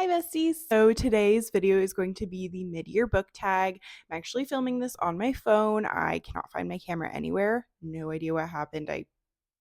Hi besties! So today's video is going to be the mid-year book tag. I'm actually filming this on my phone. I cannot find my camera anywhere. No idea what happened. I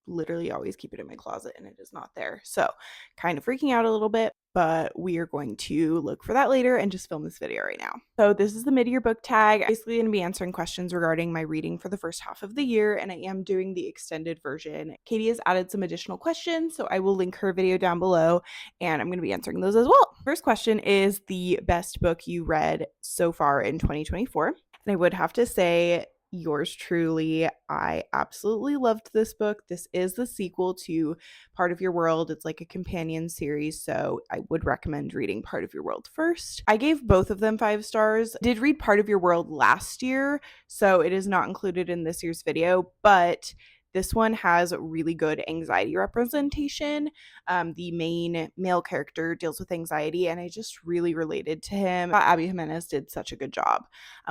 literally always keep it in my closet and it is not there. So kind of freaking out a little bit, but we are going to look for that later and just film this video right now. So this is the mid-year book tag. I'm basically going to be answering questions regarding my reading for the first half of the year, and I am doing the extended version. Katie has added some additional questions, so I will link her video down below and I'm going to be answering those as well. First question is the best book you read so far in 2024. And I would have to say yours truly. I absolutely loved this book. This is the sequel to Part of Your World. It's like a companion series, so I would recommend reading Part of Your World first. I gave both of them 5 stars. Did read Part of Your World last year, so it is not included in this year's video, but this one has really good anxiety representation. The main male character deals with anxiety, and I just really related to him. Abby Jimenez did such a good job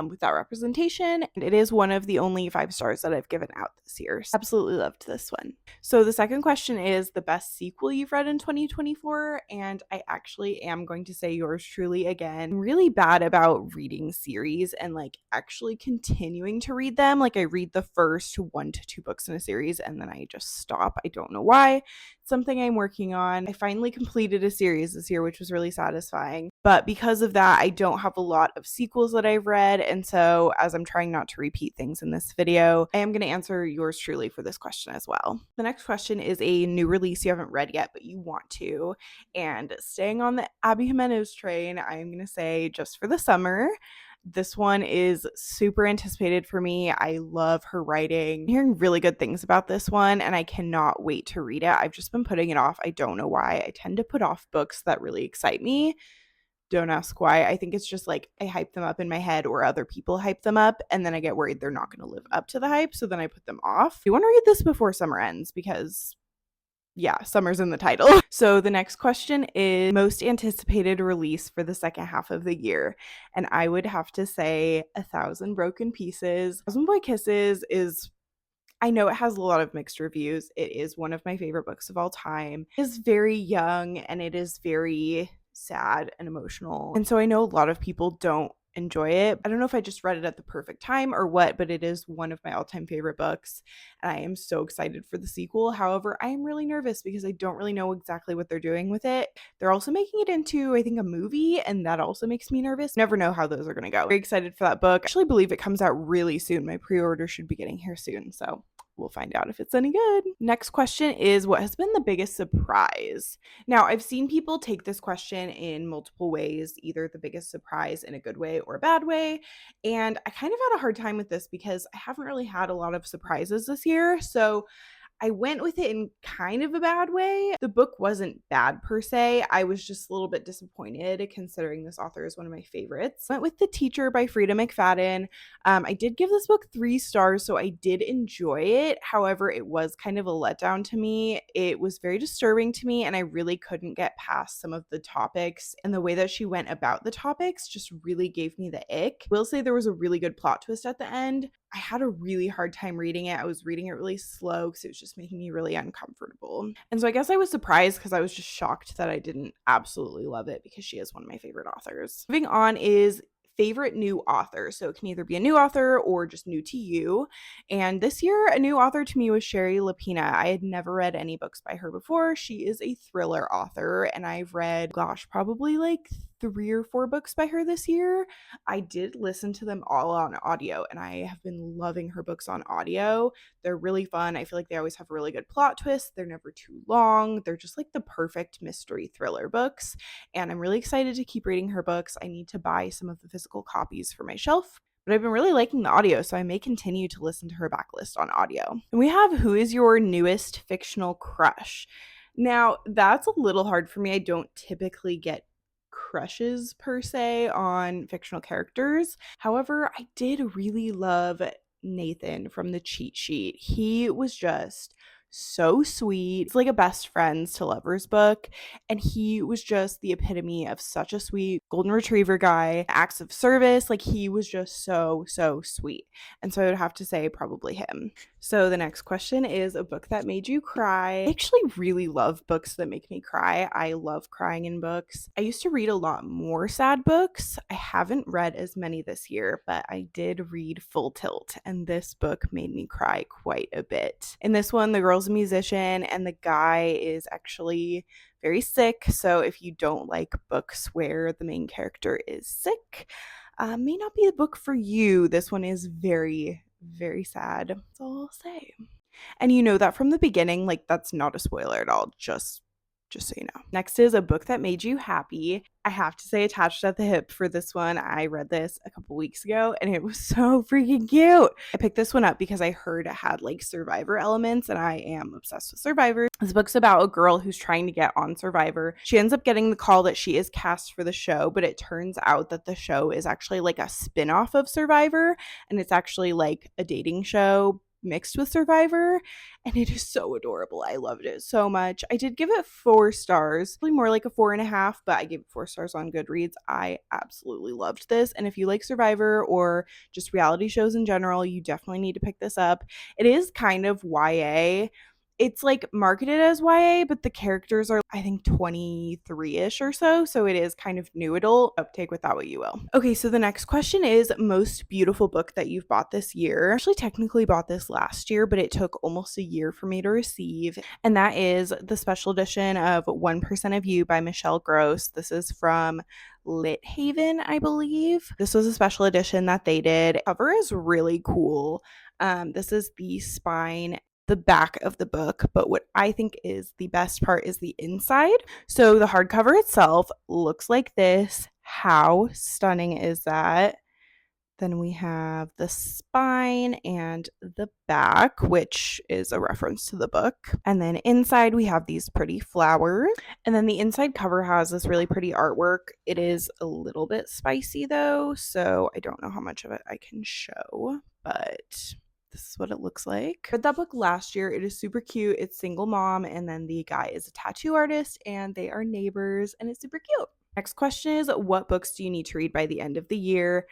with that representation, and it is one of the only 5 stars that I've given out this year. So absolutely loved this one. So the second question is the best sequel you've read in 2024, and I actually am going to say yours truly again. I'm really bad about reading series and like actually continuing to read them. Like I read the first 1 to 2 books in a series and then I just stop. I don't know why. It's something I'm working on. I finally completed a series this year, which was really satisfying. But because of that, I don't have a lot of sequels that I've read. And so as I'm trying not to repeat things in this video, I am going to answer yours truly for this question as well. The next question is a new release you haven't read yet, but you want to. And staying on the Abby Jimenez train, I'm going to say Just for the Summer. This one is super anticipated for me. I love her writing. I'm hearing really good things about this one, and I cannot wait to read it. I've just been putting it off. I don't know why. I tend to put off books that really excite me. Don't ask why. I think it's just like I hype them up in my head or other people hype them up, and then I get worried they're not going to live up to the hype, so then I put them off. You want to read this before summer ends because yeah, summer's in the title. So the next question is most anticipated release for the second half of the year. And I would have to say 1,000 Broken Pieces. Thousand Boy Kisses is, I know it has a lot of mixed reviews. It is one of my favorite books of all time. It is very young and it is very sad and emotional. And so I know a lot of people don't enjoy it. I don't know if I just read it at the perfect time or what, but it is one of my all-time favorite books and I am so excited for the sequel. However, I am really nervous because I don't really know exactly what they're doing with it. They're also making it into, I think, a movie, and that also makes me nervous. Never know how those are going to go. Very excited for that book. I actually believe it comes out really soon. My pre-order should be getting here soon, so we'll find out if it's any good. Next question is, what has been the biggest surprise? Now, I've seen people take this question in multiple ways, either the biggest surprise in a good way or a bad way. And I kind of had a hard time with this because I haven't really had a lot of surprises this year. So I went with it in kind of a bad way. The book wasn't bad per se. I was just a little bit disappointed considering this author is one of my favorites. Went with The Teacher by Frida McFadden. I did give this book 3 stars, so I did enjoy it. However, it was kind of a letdown to me. It was very disturbing to me, and I really couldn't get past some of the topics, and the way that she went about the topics just really gave me the ick. I will say there was a really good plot twist at the end. I had a really hard time reading it. I was reading it really slow because it was just making me really uncomfortable. And so I guess I was surprised because I was just shocked that I didn't absolutely love it because she is one of my favorite authors. Moving on is favorite new author. So it can either be a new author or just new to you. And this year, a new author to me was Sherry Lapina. I had never read any books by her before. She is a thriller author, and I've read, probably like 3 or 4 books by her this year. I did listen to them all on audio, and I have been loving her books on audio. They're really fun. I feel like they always have a really good plot twist. They're never too long. They're just like the perfect mystery thriller books, and I'm really excited to keep reading her books. I need to buy some of the physical copies for my shelf, but I've been really liking the audio, so I may continue to listen to her backlist on audio. And we have Who is your newest fictional crush? Now, that's a little hard for me. I don't typically get crushes per se on fictional characters. However, I did really love Nathan from The Cheat Sheet. He was just so sweet. It's like a best friends to lovers book. And he was just the epitome of such a sweet golden retriever guy, acts of service. Like he was just so, so sweet. And so I would have to say probably him. So the next question is a book that made you cry. I actually really love books that make me cry. I love crying in books. I used to read a lot more sad books. I haven't read as many this year, but I did read Full Tilt, and this book made me cry quite a bit. In this one, the girl's a musician and the guy is actually very sick. So if you don't like books where the main character is sick, may not be the book for you. This one is very, very sad. That's all I'll say. And you know that from the beginning, like that's not a spoiler at all. Just so you know. Next is a book that made you happy. I have to say attached at the hip for this one. I read this a couple weeks ago and it was so freaking cute. I picked this one up because I heard it had like Survivor elements and I am obsessed with Survivor. This book's about a girl who's trying to get on Survivor. She ends up getting the call that she is cast for the show, but it turns out that the show is actually like a spin-off of Survivor and it's actually like a dating show mixed with Survivor, and it is so adorable. I loved it so much. I did give it 4 stars, probably more like a 4.5, but I gave it 4 stars on Goodreads. I absolutely loved this, and if you like Survivor or just reality shows in general, you definitely need to pick this up. It is kind of YA. It's like marketed as YA, but the characters are, I think, 23-ish or so. So it is kind of new adult. Take with that what you will. Okay, so the next question is most beautiful book that you've bought this year. I actually technically bought this last year, but it took almost a year for me to receive. And that is the special edition of 1% of You by Michelle Gross. This is from Lit Haven, I believe. This was a special edition that they did. The cover is really cool. This is the spine, the back of the book, but what I think is the best part is the inside. So the hardcover itself looks like this. How stunning is that? Then we have the spine and the back, which is a reference to the book. And then inside we have these pretty flowers. And then the inside cover has this really pretty artwork. It is a little bit spicy though, so I don't know how much of it I can show, but this is what it looks like. I read that book last year. It is super cute. It's single mom, and then the guy is a tattoo artist, and they are neighbors, and it's super cute. Next question is, what books do you need to read by the end of the year?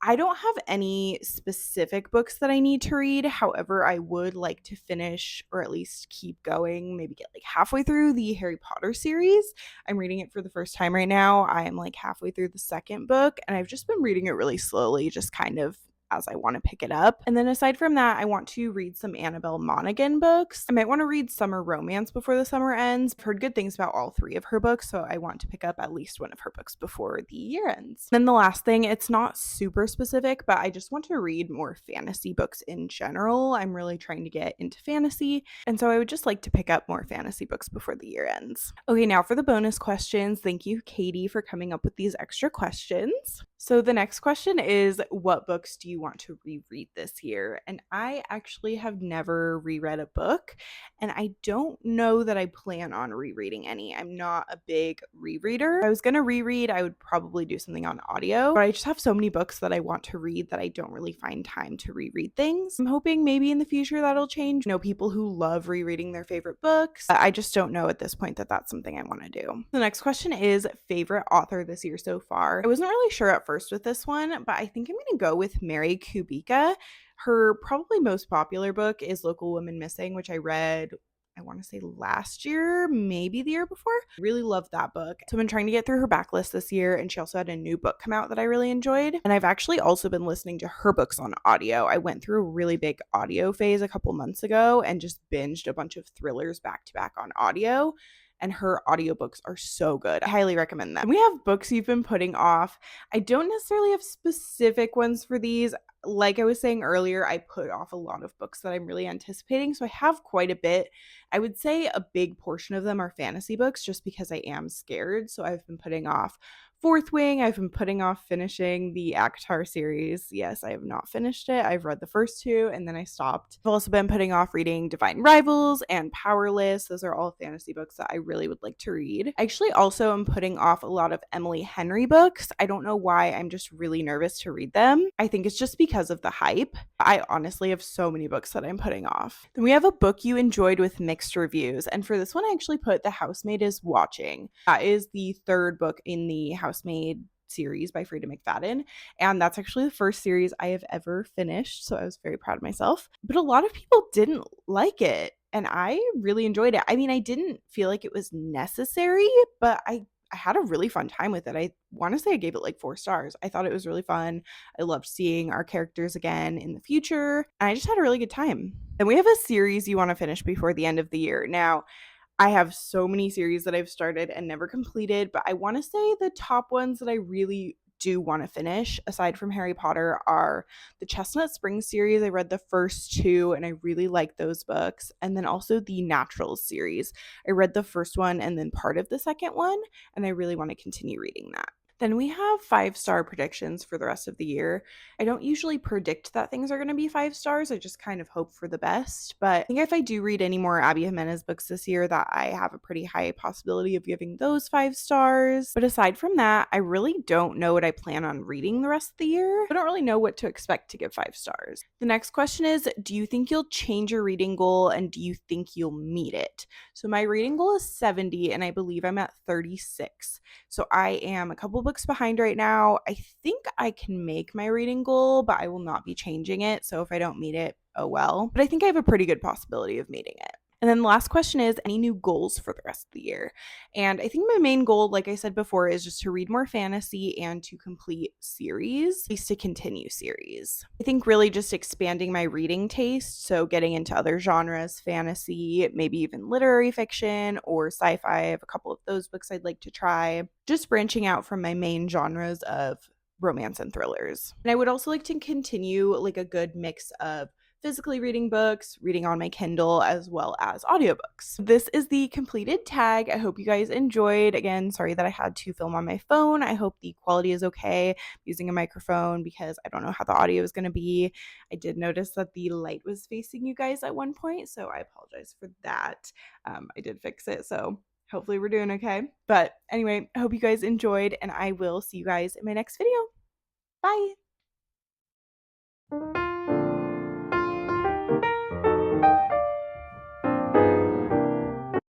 I don't have any specific books that I need to read. However, I would like to finish or at least keep going, maybe get like halfway through the Harry Potter series. I'm reading it for the first time right now. I am like halfway through the second book, and I've just been reading it really slowly, just kind of as I want to pick it up. And then aside from that, I want to read some Annabelle Monaghan books. I might want to read Summer Romance before the summer ends. I've heard good things about all 3 of her books, so I want to pick up at least one of her books before the year ends. Then the last thing, it's not super specific, but I just want to read more fantasy books in general. I'm really trying to get into fantasy, and so I would just like to pick up more fantasy books before the year ends. Okay, now for the bonus questions. Thank you, Katie, for coming up with these extra questions. So the next question is, what books do you want to reread this year? And I actually have never reread a book, and I don't know that I plan on rereading any. I'm not a big rereader. If I was going to reread, I would probably do something on audio, but I just have so many books that I want to read that I don't really find time to reread things. I'm hoping maybe in the future that'll change. You know, people who love rereading their favorite books. I just don't know at this point that that's something I want to do. The next question is favorite author this year so far. I wasn't really sure at first with this one, but I think I'm going to go with Mary Kubica. Her probably most popular book is Local Women Missing, which I read, I want to say last year, maybe the year before. I really loved that book. So I've been trying to get through her backlist this year, and she also had a new book come out that I really enjoyed. And I've actually also been listening to her books on audio. I went through a really big audio phase a couple months ago and just binged a bunch of thrillers back to back on audio. And her audiobooks are so good. I highly recommend them. We have books you've been putting off. I don't necessarily have specific ones for these. Like I was saying earlier, I put off a lot of books that I'm really anticipating, so I have quite a bit. I would say a big portion of them are fantasy books just because I am scared, so I've been putting off Fourth Wing. I've been putting off finishing the Akatar series. Yes, I have not finished it. I've read the first two and then I stopped. I've also been putting off reading Divine Rivals and Powerless. Those are all fantasy books that I really would like to read. I actually also am putting off a lot of Emily Henry books. I don't know why. I'm just really nervous to read them. I think it's just because of the hype. I honestly have so many books that I'm putting off. Then we have a book you enjoyed with mixed reviews. And for this one, I actually put The Housemaid is Watching. That is the third book in the Housemaid series by Frida McFadden. And that's actually the first series I have ever finished. So I was very proud of myself. But a lot of people didn't like it. And I really enjoyed it. I mean, I didn't feel like it was necessary, but I had a really fun time with it. I want to say I gave it like 4 stars. I thought it was really fun. I loved seeing our characters again in the future. And I just had a really good time. Then we have a series you want to finish before the end of the year. Now, I have so many series that I've started and never completed, but I want to say the top ones that I really do want to finish, aside from Harry Potter, are the Chestnut Springs series. I read the first 2 and I really like those books. And then also the Naturals series. I read the first one and then part of the second one, and I really want to continue reading that. Then we have 5-star predictions for the rest of the year. I don't usually predict that things are going to be 5 stars. I just kind of hope for the best. But I think if I do read any more Abby Jimenez books this year, that I have a pretty high possibility of giving those 5 stars. But aside from that, I really don't know what I plan on reading the rest of the year. I don't really know what to expect to give 5 stars. The next question is, do you think you'll change your reading goal and do you think you'll meet it? So my reading goal is 70 and I believe I'm at 36. So I am a couple books behind right now. I think I can make my reading goal, but I will not be changing it. So if I don't meet it, oh well. But I think I have a pretty good possibility of meeting it. And then the last question is, any new goals for the rest of the year? And I think my main goal, like I said before, is just to read more fantasy and to complete series, at least to continue series. I think really just expanding my reading taste, so getting into other genres, fantasy, maybe even literary fiction or sci-fi. I have a couple of those books I'd like to try. Just branching out from my main genres of romance and thrillers. And I would also like to continue like a good mix of physically reading books, reading on my Kindle, as well as audiobooks. This is the completed tag. I hope you guys enjoyed. Again, sorry that I had to film on my phone. I hope the quality is okay. I'm using a microphone because I don't know how the audio is going to be. I did notice that the light was facing you guys at one point, so I apologize for that. I did fix it, so hopefully we're doing okay. But anyway, I hope you guys enjoyed, and I will see you guys in my next video. Bye!